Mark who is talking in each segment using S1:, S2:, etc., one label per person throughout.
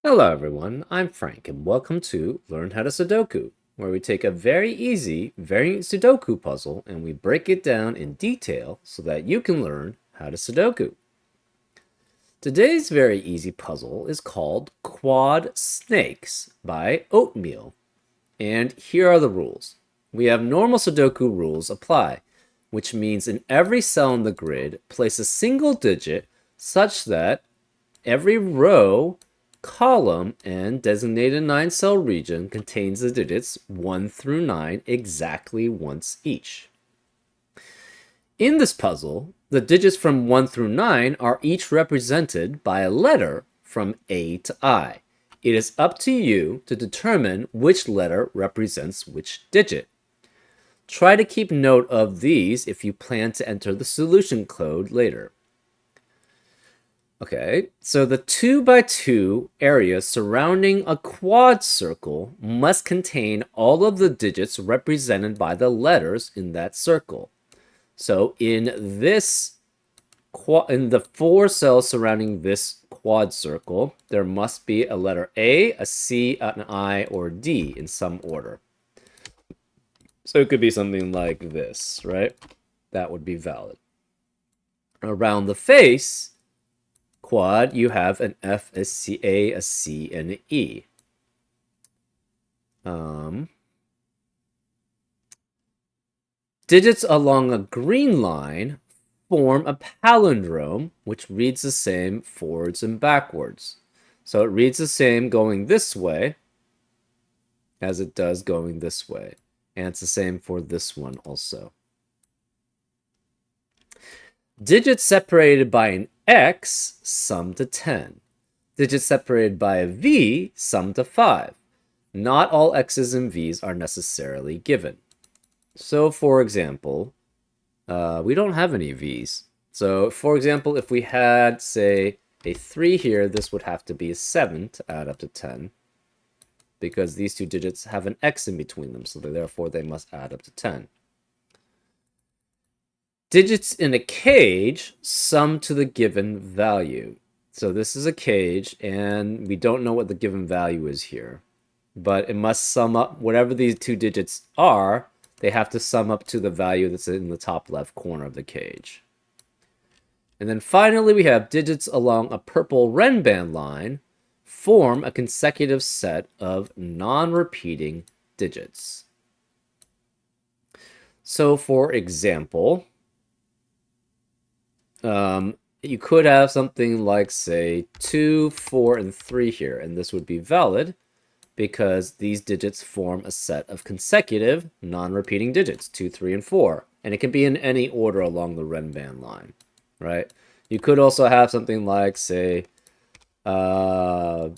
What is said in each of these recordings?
S1: Hello everyone, I'm Frank and welcome to Learn How to Sudoku, where we take a very easy variant Sudoku puzzle and we break it down in detail so that you can learn how to Sudoku. Today's very easy puzzle is called Quad Snakes by Oatmeal. And here are the rules. We have normal Sudoku rules apply, which means in every cell in the grid, place a single digit such that every row, column, and designated 9-cell region contains the digits 1 through 9 exactly once each. In this puzzle, the digits from 1 through 9 are each represented by a letter from A to I. It is up to you to determine which letter represents which digit. Try to keep note of these if you plan to enter the solution code later. Okay, so the 2x2 area surrounding a quad circle must contain all of the digits represented by the letters in that circle. So in the 4 cells surrounding this quad circle, there must be a letter A, a C, an I, or D in some order. So it could be something like this, right? That would be valid. Around the face quad, you have an F, a C, a C, and an E. Digits along a green line form a palindrome, which reads the same forwards and backwards. So it reads the same going this way as it does going this way. And it's the same for this one also. Digits separated by an X sum to 10. Digits separated by a V sum to 5. Not all X's and V's are necessarily given. So, for example, we don't have any V's. So, for example, if we had, say, a 3 here, this would have to be a 7 to add up to 10. Because these two digits have an X in between them, so therefore they must add up to 10. Digits in a cage sum to the given value. So this is a cage, and we don't know what the given value is here. But it must sum up, whatever these two digits are, they have to sum up to the value that's in the top left corner of the cage. And then finally, we have digits along a purple Renban line form a consecutive set of non-repeating digits. So for example, you could have something like, say, 2, 4, and 3 here, and this would be valid because these digits form a set of consecutive non-repeating digits, 2, 3, and 4, and it can be in any order along the Renban line, right? You could also have something like, say, 5,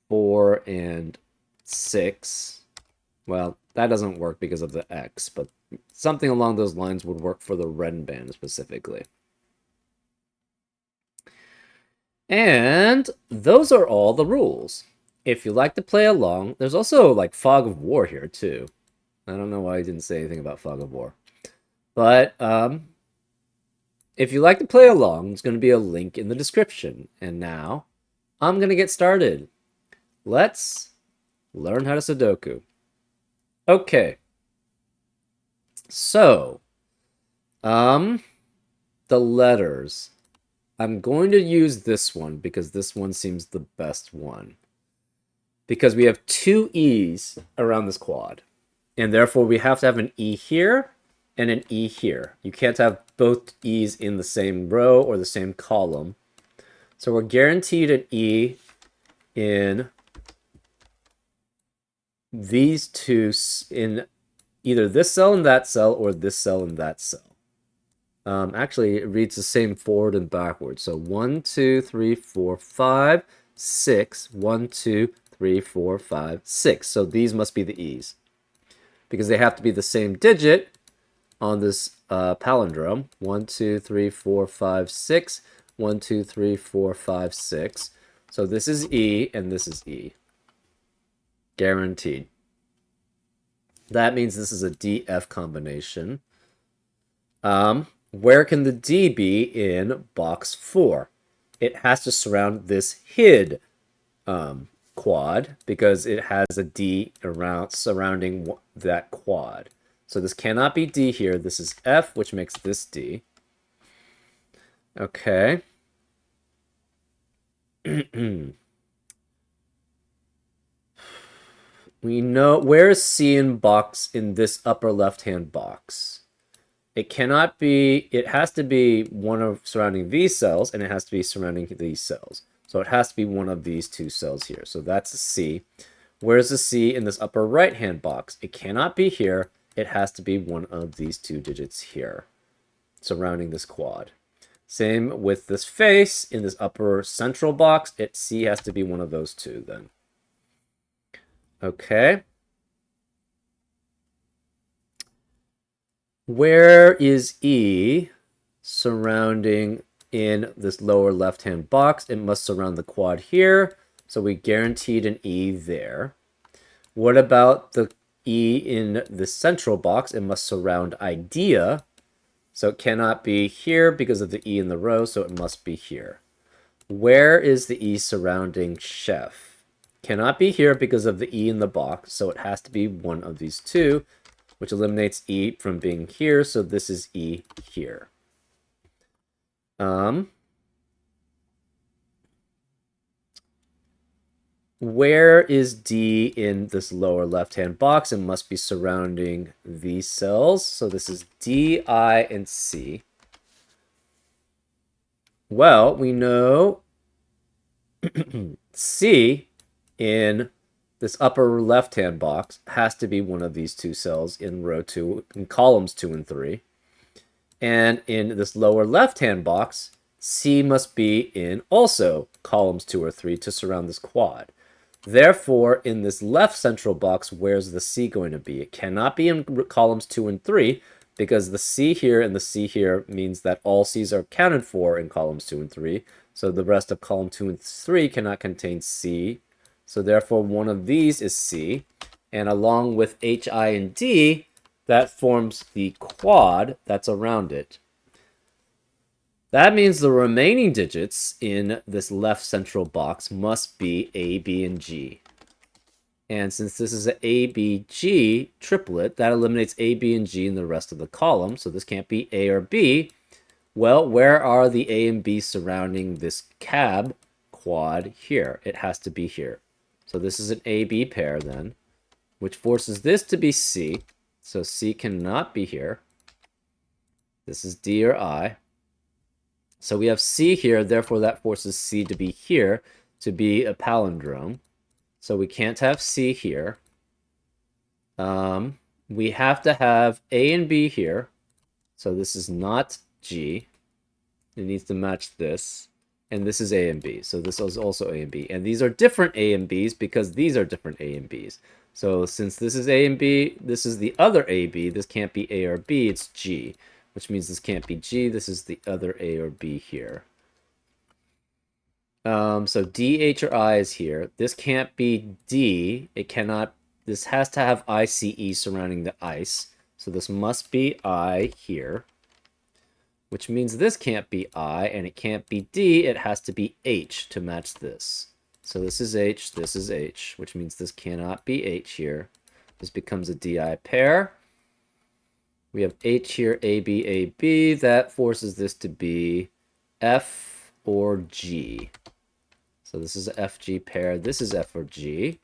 S1: 4, and 6. Well, that doesn't work because of the X, but something along those lines would work for the Renban specifically. And those are all the rules. If you like to play along, there's also like Fog of War here too. I don't know why I didn't say anything about Fog of War. But if you like to play along, there's going to be a link in the description. And now, I'm going to get started. Let's learn how to Sudoku. Okay. So, the letters. I'm going to use this one because this one seems the best one. Because we have 2 E's around this quad. And therefore, we have to have an E here and an E here. You can't have both E's in the same row or the same column. So we're guaranteed an E in these two, in either this cell and that cell or this cell and that cell. Actually, it reads the same forward and backwards. So 1, 2, 3, 4, 5, 6. 1, 2, 3, 4, 5, 6. So these must be the E's. Because they have to be the same digit on this palindrome. 1, 2, 3, 4, 5, 6. 1, 2, 3, 4, 5, 6. So this is E and this is E. Guaranteed. That means this is a DF combination. Where can the D be in box 4? it has to surround this hid quad because it has a D around surrounding that quad. So this cannot be D here. This is F, which makes this D. Okay. We know where is C in box in this upper left-hand box? It cannot be, it has to be one of surrounding these cells, and it has to be surrounding these cells. So it has to be one of these two cells here. So that's a C. Where's the C in this upper right-hand box? It cannot be here. It has to be one of these two digits here, surrounding this quad. Same with this face in this upper central box. C has to be one of those two then. Okay. Where is E surrounding in this lower left-hand box? It must surround the quad here. So we guaranteed an E there. What about the E in the central box? It must surround idea. So it cannot be here because of the E in the row, so it must be here. Where is the E surrounding chef? Cannot be here because of the E in the box, so it has to be one of these two, which eliminates E from being here, so this is E here. Where is D in this lower left-hand box? It must be surrounding these cells. So this is D, I, and C. Well, we know C in this upper left-hand box has to be one of these two cells in row 2, in columns 2 and 3. And in this lower left-hand box, C must be in also columns 2 or 3 to surround this quad. Therefore, in this left central box, where's the C going to be? It cannot be in columns 2 and 3 because the C here and the C here means that all C's are accounted for in columns 2 and 3. So the rest of column 2 and 3 cannot contain C. So therefore, one of these is C. And along with H, I, and D, that forms the quad that's around it. That means the remaining digits in this left central box must be A, B, and G. And since this is an A, B, G triplet, that eliminates A, B, and G in the rest of the column. So this can't be A or B. Well, where are the A and B surrounding this cab quad here? It has to be here. So this is an A-B pair then, which forces this to be C. So C cannot be here. This is D or I. So we have C here, therefore that forces C to be here to be a palindrome. So we can't have C here. We have to have A and B here. So this is not G. It needs to match this. And this is A and B. So this is also A and B. And these are different A and Bs because these are different A and Bs. So since this is A and B, this is the other AB. This can't be A or B, it's G. Which means this can't be G. This is the other A or B here. So D, H, or I is here. This can't be D. It cannot. This has to have ICE surrounding the ice. So this must be I here. Which means this can't be I, and it can't be D. It has to be H to match this. So this is H, this is H, which means this cannot be H here. This becomes a DI pair. We have H here, AB, AB. That forces this to be F or G. So this is an FG pair. This is F or G.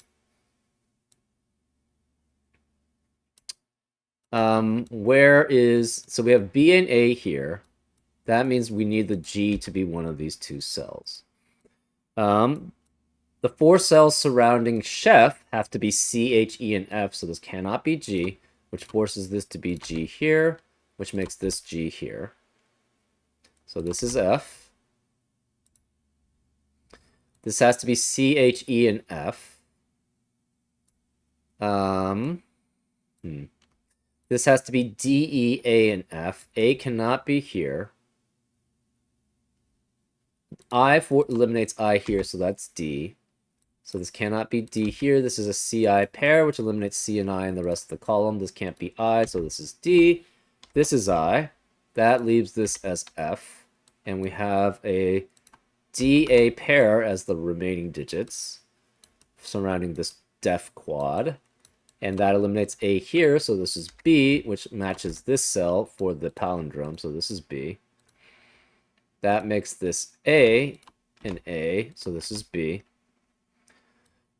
S1: So we have B and A here. That means we need the G to be one of these two cells. The 4 cells surrounding chef have to be C, H, E, and F. So this cannot be G, which forces this to be G here, which makes this G here. So this is F. This has to be C, H, E, and F. This has to be D, E, A, and F. A cannot be here. Eliminates I here, so that's D. So this cannot be D here. This is a CI pair, which eliminates C and I in the rest of the column. This can't be I, so this is D. This is I. That leaves this as F. And we have a DA pair as the remaining digits surrounding this def quad. And that eliminates A here, so this is B, which matches this cell for the palindrome, so this is B. That makes this A and A, so this is B.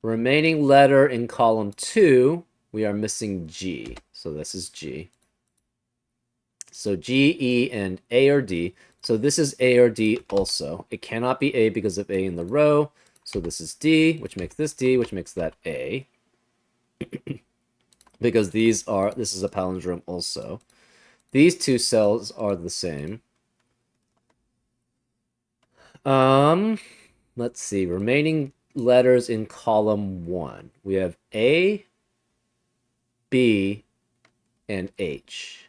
S1: Remaining letter in column 2, we are missing G, so this is G. So G, E, and A or D. So this is A or D also. It cannot be A because of A in the row, so this is D, which makes this D, which makes that A. Because this is a palindrome also. These two cells are the same. Let's see. Remaining letters in column 1. We have A, B, and H.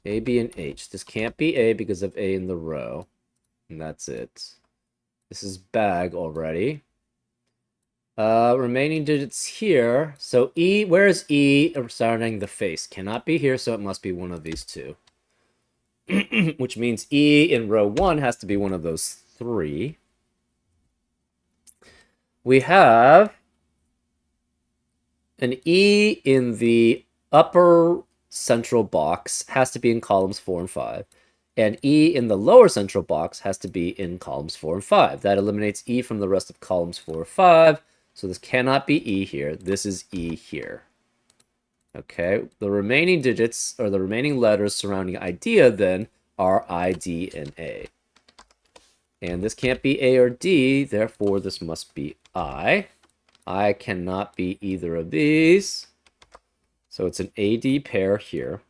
S1: A, B, and H. This can't be A because of A in the row. And that's it. This is bag already. Remaining digits here. So E, where is E surrounding the face? Cannot be here, so it must be one of these two. Which means E in row 1 has to be one of those 3. We have an E in the upper central box has to be in columns 4 and 5. And E in the lower central box has to be in columns 4 and 5. That eliminates E from the rest of columns 4 and 5. So this cannot be E here. This is E here. Okay, the remaining digits, or the remaining letters surrounding idea, then, are I, D, and A. And this can't be A or D, therefore this must be I. I cannot be either of these. So it's an AD pair here.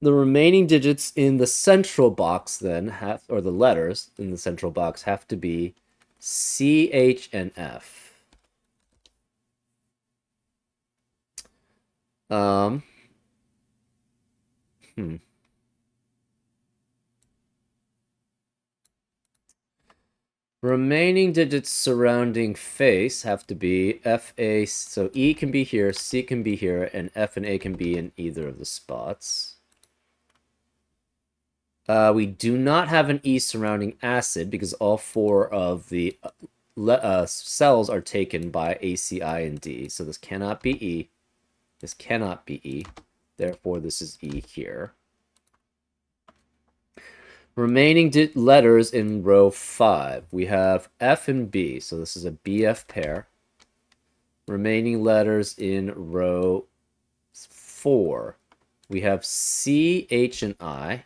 S1: The remaining digits in the central box then or the letters in the central box have to be C, H, and F. Remaining digits surrounding face have to be F, A, so E can be here, C can be here, and F and A can be in either of the spots. We do not have an E surrounding acid because all 4 of the cells are taken by A, C, I, and D. So this cannot be E. This cannot be E. Therefore, this is E here. Remaining letters in row 5. We have F and B. So this is a BF pair. Remaining letters in row 4. We have C, H, and I.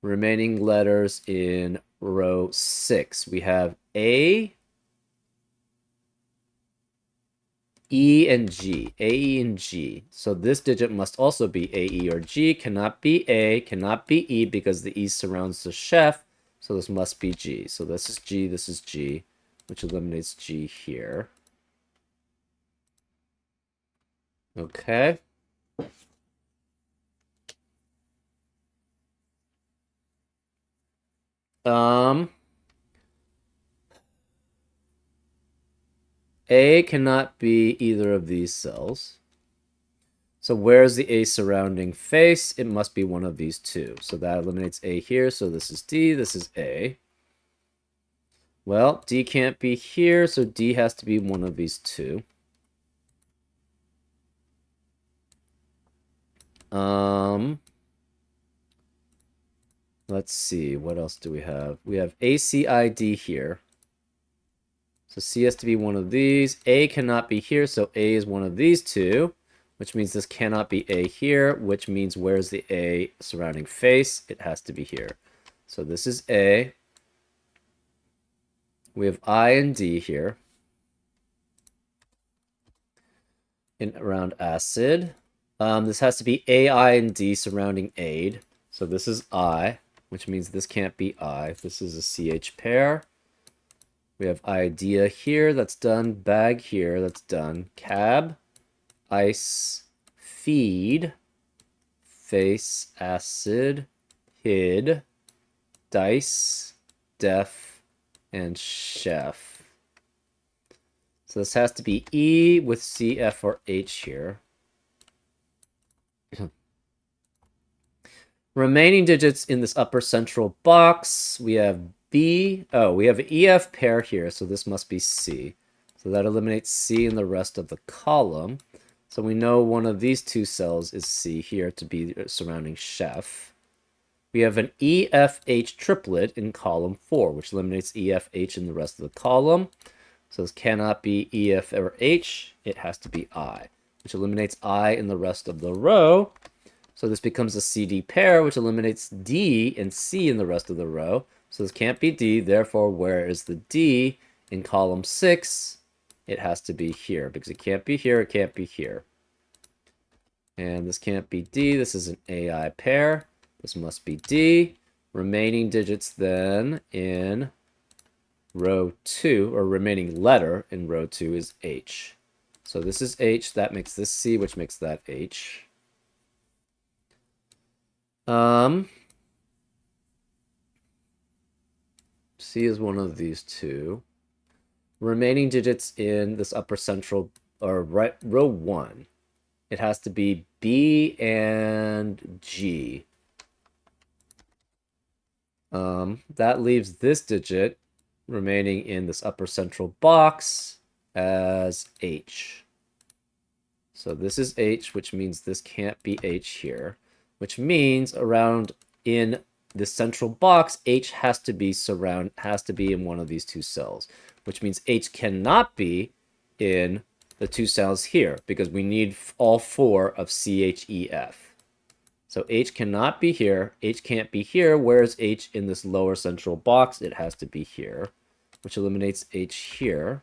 S1: Remaining letters in row 6. We have A, E, and G. A, E, and G. So this digit must also be A, E, or G. Cannot be A, cannot be E because the E surrounds the chef. So this must be G. So this is G, this is G, which eliminates G here. Okay. A cannot be either of these cells. So where's the A surrounding face? It must be one of these two. So that eliminates A here. So this is D, this is A. Well, D can't be here, so D has to be one of these two. Let's see, what else do we have? We have ACID here. So C has to be one of these. A cannot be here, so A is one of these two, which means this cannot be A here, which means where's the A surrounding face? It has to be here. So this is A. We have I and D here. Around acid. This has to be A, I, and D surrounding aid. So this is I, which means this can't be I. This is a CH pair. We have idea here, that's done. Bag here, that's done. Cab, ice, feed, face, acid, hid, dice, def, and chef. So this has to be E with C, F, or H here. Remaining digits in this upper central box, we have B. Oh, we have an EF pair here, so this must be C. So that eliminates C in the rest of the column. So we know one of these two cells is C here to be surrounding chef. We have an EFH triplet in column 4, which eliminates EFH in the rest of the column. So this cannot be EF or H. It has to be I, which eliminates I in the rest of the row. So this becomes a CD pair, which eliminates D and C in the rest of the row. So this can't be D. Therefore, where is the D in column 6? It has to be here, because it can't be here. It can't be here. And this can't be D. This is an AI pair. This must be D. Remaining digits then in row 2, or remaining letter in row 2 is H. So this is H. That makes this C, which makes that H. C is one of these two. Remaining digits in this upper central, or right, row 1. It has to be B and G. That leaves this digit remaining in this upper central box as H. So this is H, which means this can't be H here, which means around in the central box, H has to be in one of these two cells, which means H cannot be in the two cells here because we need all 4 of CHEF. So H cannot be here. H can't be here. Where is H in this lower central box? It has to be here, which eliminates H here.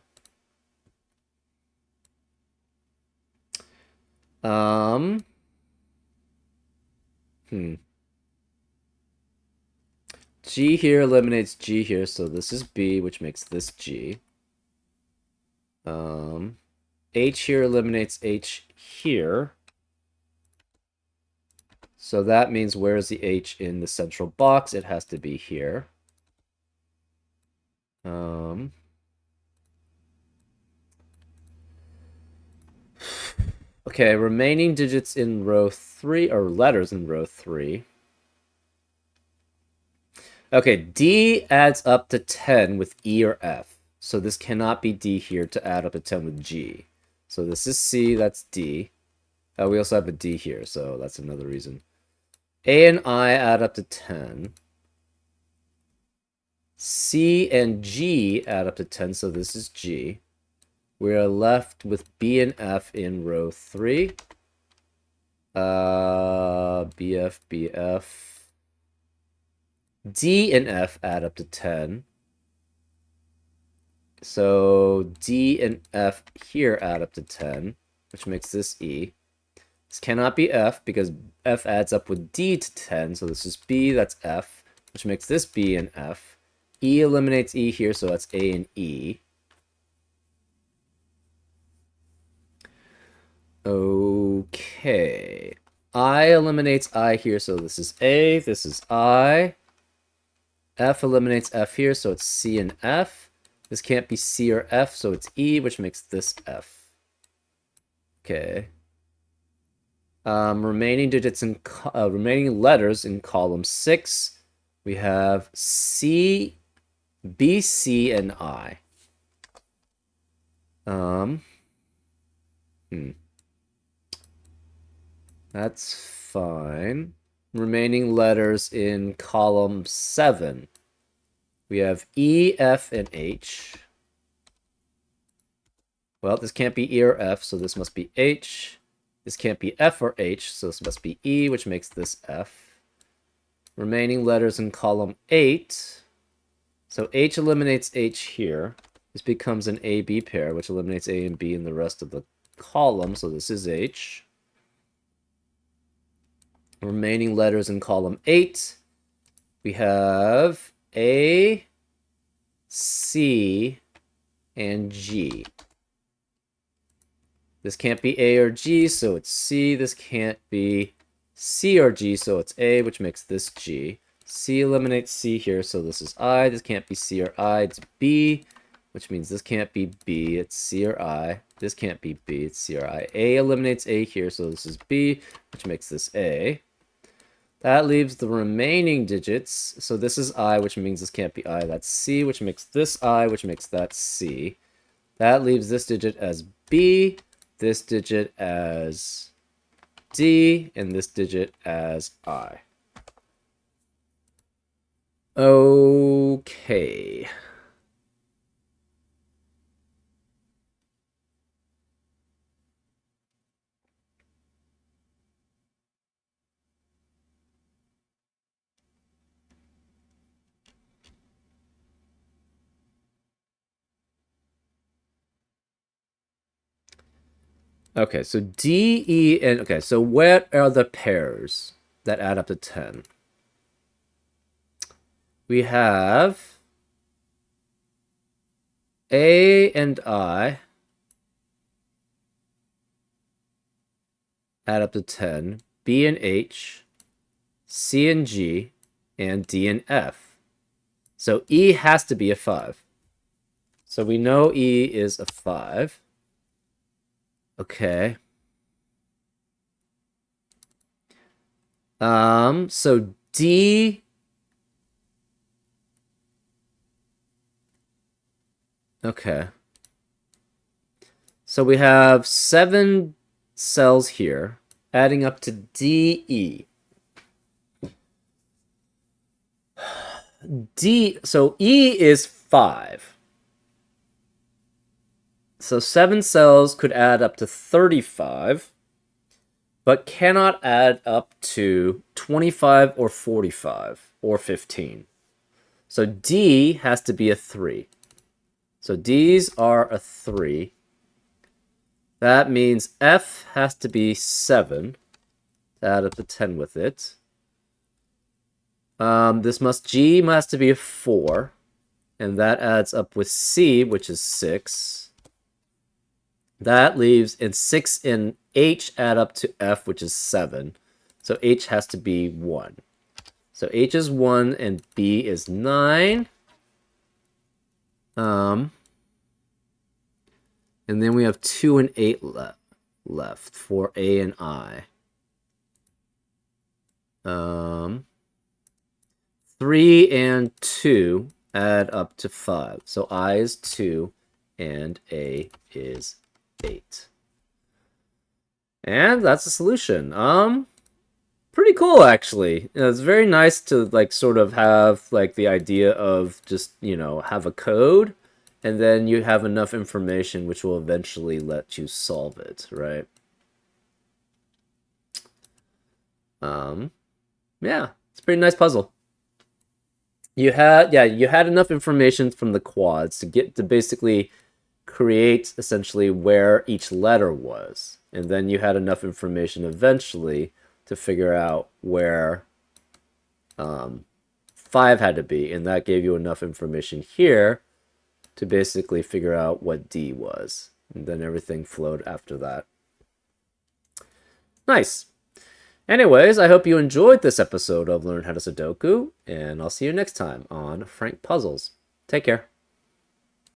S1: G here eliminates G here, so this is B, which makes this G. H here eliminates H here. So that means where's the H in the central box? It has to be here. Okay, remaining digits in row 3, or letters in row 3. Okay, D adds up to 10 with E or F. So this cannot be D here to add up to 10 with G. So this is C, that's D. We also have a D here, so that's another reason. A and I add up to 10. C and G add up to 10, so this is G. We are left with B and F in row 3. BF, BF. D and F add up to 10. So D and F here add up to 10, which makes this E. This cannot be F because F adds up with D to 10, so this is B, that's F, which makes this B and F. E eliminates E here, so that's A and E. Okay. I eliminates I here, so this is A, this is I. F eliminates F here, so it's C and F. This can't be C or F, so it's E, which makes this F. Okay. Remaining digits in remaining letters in column 6. We have C, B, C, and I. That's fine. Remaining letters in column 7. We have E, F, and H. Well, this can't be E or F, so this must be H. This can't be F or H, so this must be E, which makes this F. Remaining letters in column 8. So H eliminates H here. This becomes an A-B pair, which eliminates A and B in the rest of the column, so this is H. Remaining letters in column 8. We have A, C, and G. This can't be A or G, so it's C. This can't be C or G, so it's A, which makes this G. C eliminates C here, so this is I. This can't be C or I, it's B, which means this can't be B, it's C or I. This can't be B, it's C or I. A eliminates A here, so this is B, which makes this A. That leaves the remaining digits. So this is I, which means this can't be I. That's C, which makes this I, which makes that C. That leaves this digit as B, this digit as D, and this digit as I. Okay. Okay, so D, E, and okay, so what are the pairs that add up to 10? We have A and I add up to 10, B and H, C and G, and D and F. So E has to be a 5. So we know E is a 5. Okay. So D. Okay. So we have 7 cells here, adding up to DE. So E is 5. So 7 cells could add up to 35, but cannot add up to 25 or 45 or 15. So D has to be a 3. So D's are a 3. That means F has to be 7 to add up to 10 with it. G must be a 4, and that adds up with C, which is 6. That leaves, and 6 and H add up to F, which is 7. So H has to be 1. So H is 1 and B is 9. And then we have 2 and 8 left for A and I. 3 and 2 add up to 5. So I is 2 and A is 8. And that's the solution. Pretty cool actually. It's very nice to like sort of have like the idea of just, have a code and then you have enough information which will eventually let you solve it, right? Yeah, it's a pretty nice puzzle. You had enough information from the quads to basically create essentially where each letter was. And then you had enough information eventually to figure out where 5 had to be. And that gave you enough information here to basically figure out what D was. And then everything flowed after that. Nice. Anyways, I hope you enjoyed this episode of Learn How to Sudoku, and I'll see you next time on Frank Puzzles. Take care.